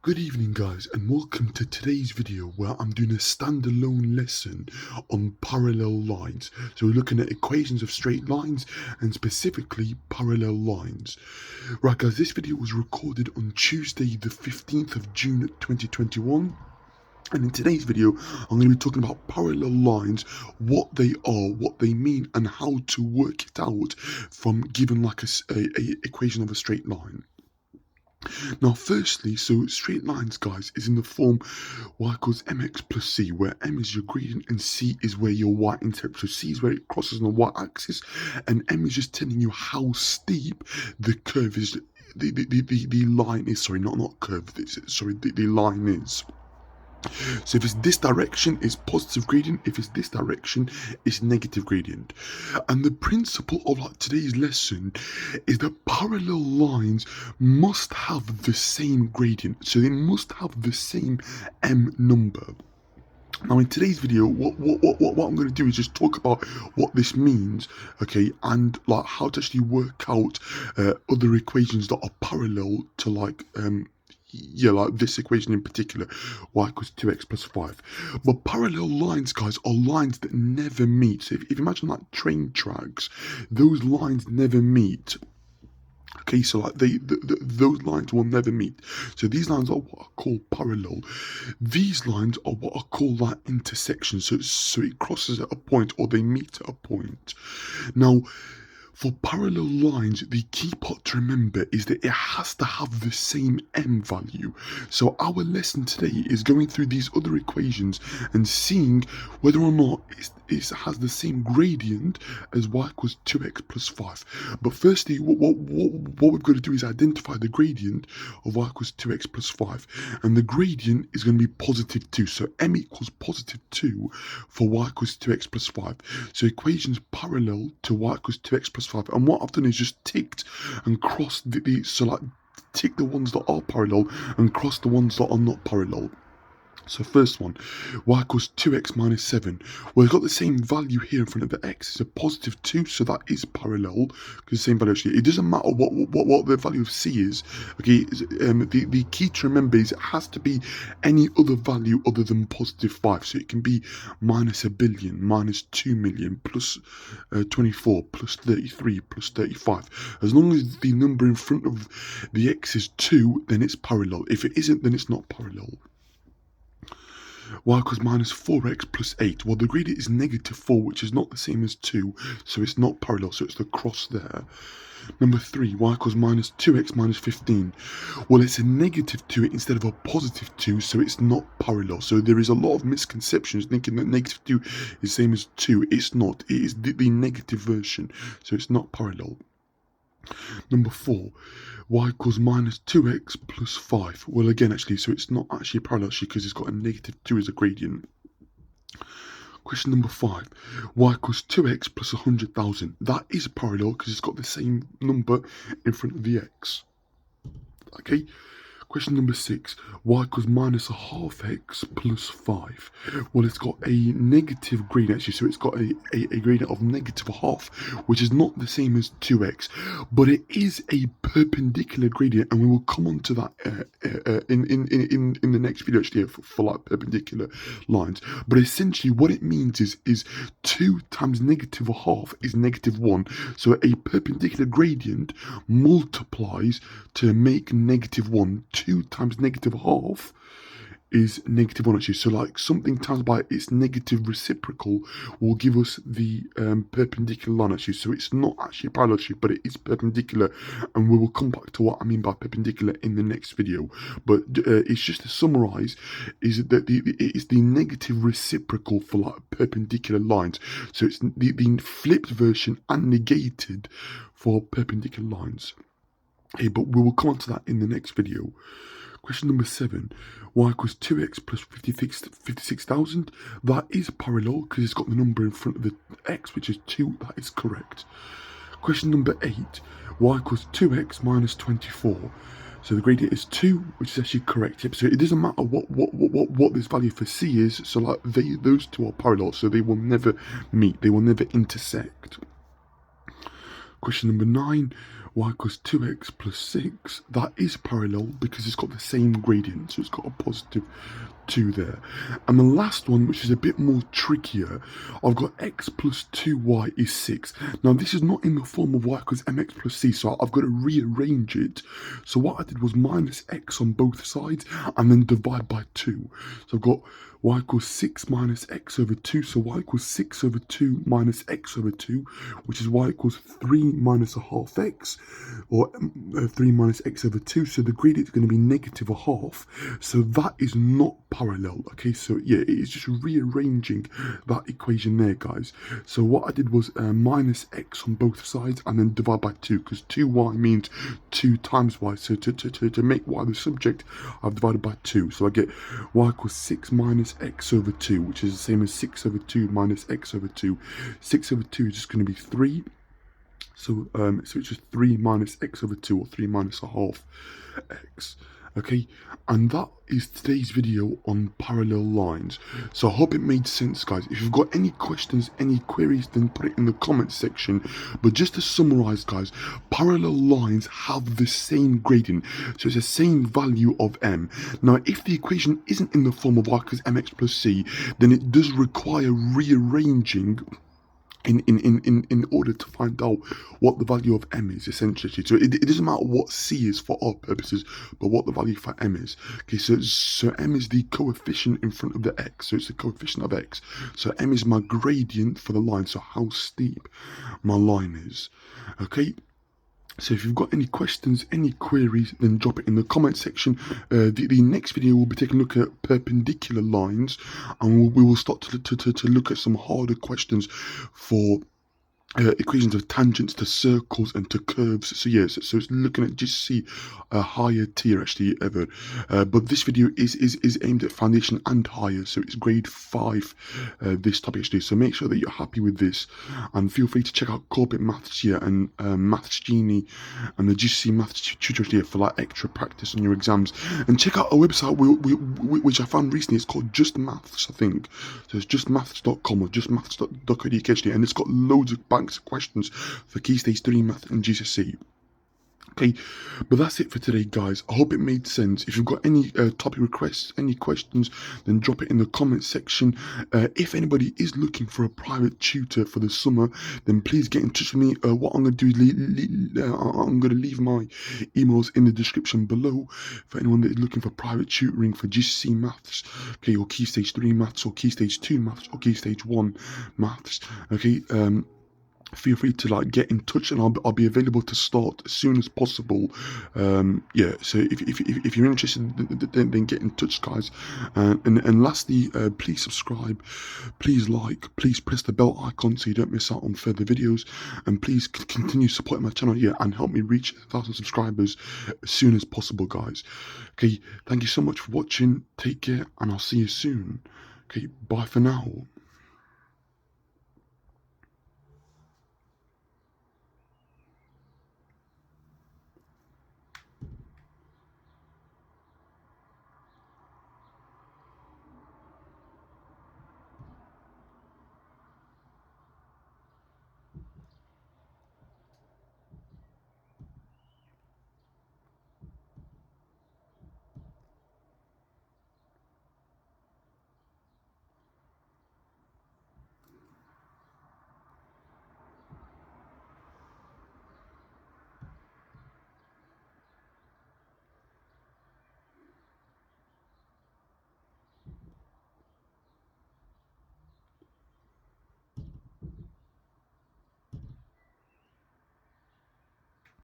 Good evening guys, and welcome to today's video where I'm doing a standalone lesson on parallel lines. So we're looking at equations of straight lines and specifically parallel lines. Right guys, this video was recorded on Tuesday the 15th of June 2021. And in today's video, I'm going to be talking about parallel lines, what they are, what they mean, and how to work it out from given like a equation of a straight line. Now, firstly, so straight lines, guys, is in the form y equals mx plus c, where m is your gradient and c is where your y intercepts. So c is where it crosses on the y-axis, and m is just telling you how steep the curve is. The line is, sorry, not curve. Sorry, the line is. So if it's this direction, it's positive gradient. If it's this direction, it's negative gradient. And the principle of like today's lesson is that parallel lines must have the same gradient. So they must have the same m number. Now in today's video, what I'm going to do is just talk about what this means, okay, and like how to actually work out other equations that are parallel to like like this equation in particular, y equals 2x plus 5. But parallel lines, guys, are lines that never meet. So if you imagine like train tracks, those lines never meet. Okay, so like those lines will never meet. So these lines are what are called parallel. These lines are what are called like intersections. So it crosses at a point or they meet at a point. Now, for parallel lines, the key part to remember is that it has to have the same m value. So our lesson today is going through these other equations and seeing whether or not it has the same gradient as y equals 2x plus 5. But firstly, what we've got to do is identify the gradient of y equals 2x plus 5. And the gradient is going to be positive 2. So m equals positive 2 for y equals 2x plus 5. So equations parallel to y equals 2x plus 5. And what I've done is just ticked and crossed so like tick the ones that are parallel and cross the ones that are not parallel. So first one, y equals 2x minus 7. Well, it's got the same value here in front of the x. It's a positive 2, so that is parallel. Because the same value actually. It doesn't matter what the value of c is. Okay, the key to remember is it has to be any other value other than positive 5. So it can be minus a billion, minus 2 million, plus 24, plus 33, plus 35. As long as the number in front of the x is 2, then it's parallel. If it isn't, then it's not parallel. Y equals minus 4x plus 8. Well, the gradient is negative 4, which is not the same as 2, so it's not parallel, so it's the cross there. Number 3, y equals minus 2x minus 15. Well, it's a negative 2 instead of a positive 2, so it's not parallel. So there is a lot of misconceptions thinking that negative 2 is the same as 2. It's not. It is the negative version, so it's not parallel. Number 4, y equals minus 2x plus 5. Well, again, actually, so it's not actually parallel because it's got a negative 2 as a gradient. Question number 5, y equals 2x plus 100,000. That is parallel because it's got the same number in front of the x. Okay. Question number 6, y equals minus a half x plus 5. Well, it's got a negative gradient actually, so it's got a gradient of negative a half, which is not the same as 2x, but it is a perpendicular gradient, and we will come on to that in the next video actually for like perpendicular lines. But essentially what it means is 2 times negative a half is negative 1. So a perpendicular gradient multiplies to make negative 1. 2 times negative half is negative 1 actually. So like something times by its negative reciprocal will give us the perpendicular line actually. So it's not actually parallel actually, but it is perpendicular, and we will come back to what I mean by perpendicular in the next video. But it's just to summarize is that it is the negative reciprocal for like perpendicular lines. So it's the flipped version and negated for perpendicular lines. Okay, but we will come on to that in the next video. Question number 7, y equals 2x plus 56,000. That is parallel because it's got the number in front of the x, which is 2. That is correct. Question number 8, y equals 2x minus 24. So the gradient is 2, which is actually correct. Yep. So it doesn't matter what this value for c is. So like those two are parallel, so they will never meet. They will never intersect. Question number 9, y equals 2x plus 6, that is parallel because it's got the same gradient, so it's got a positive 2 there. And the last one, which is a bit more trickier, I've got x plus 2y is 6. Now this is not in the form of y equals mx plus c, so I've got to rearrange it. So what I did was minus x on both sides and then divide by 2. So I've got y equals 6 minus x over 2, so y equals 6 over 2 minus x over 2, which is y equals 3 minus a half x, or 3 minus x over 2, so the gradient is going to be negative a half, so that is not parallel. Okay, so yeah, it's just rearranging that equation there, guys. So what I did was minus x on both sides and then divide by 2, because 2y means 2 times y, so to make y the subject, I've divided by 2, so I get y equals 6 minus x over 2, which is the same as 6 over 2 minus x over 2. 6 over 2 is just going to be 3, so it's just 3 minus x over 2, or 3 minus a half x. Okay, and that is today's video on parallel lines. So I hope it made sense, guys. If you've got any questions, any queries, then put it in the comments section. But just to summarize, guys, parallel lines have the same gradient, so it's the same value of m. Now if the equation isn't in the form of y equals mx plus c, then it does require rearranging in order to find out what the value of m is, essentially. So it doesn't matter what c is for our purposes, but what the value for m is. Okay, so m is the coefficient in front of the x, so it's the coefficient of x. So m is my gradient for the line, so how steep my line is. Okay, so if you've got any questions, any queries, then drop it in the comment section. The next video will be taking a look at perpendicular lines, and we will start to look at some harder questions for equations of tangents to circles and to curves. So yes, so it's looking at GCSE a higher tier actually ever. But this video is aimed at foundation and higher, so it's grade 5 this topic actually. So make sure that you're happy with this, and feel free to check out Corporate Maths here and Maths Genie and the GCSE Maths Tutoring here for like extra practice on your exams. And check out our website which I found recently. It's called Just Maths, I think. So it's justmaths.com or justmaths.co.uk actually, and it's got loads of banks of questions for Key Stage 3 Math and GCSE. Okay, but that's it for today, guys. I hope it made sense. If you've got any topic requests, any questions, then drop it in the comment section. If anybody is looking for a private tutor for the summer, then please get in touch with me. What I'm going to do is I'm going to leave my emails in the description below for anyone that is looking for private tutoring for GCSE Maths, okay, or Key Stage 3 Maths, or Key Stage 2 Maths, or Key Stage 1 Maths, okay. Feel free to like get in touch, and I'll be available to start as soon as possible. Yeah, so if you're interested, then get in touch, guys. And lastly, please subscribe, please like, please press the bell icon so you don't miss out on further videos, and please continue supporting my channel here and help me reach 1,000 subscribers as soon as possible, guys. Okay, thank you so much for watching. Take care, and I'll see you soon. Okay, bye for now.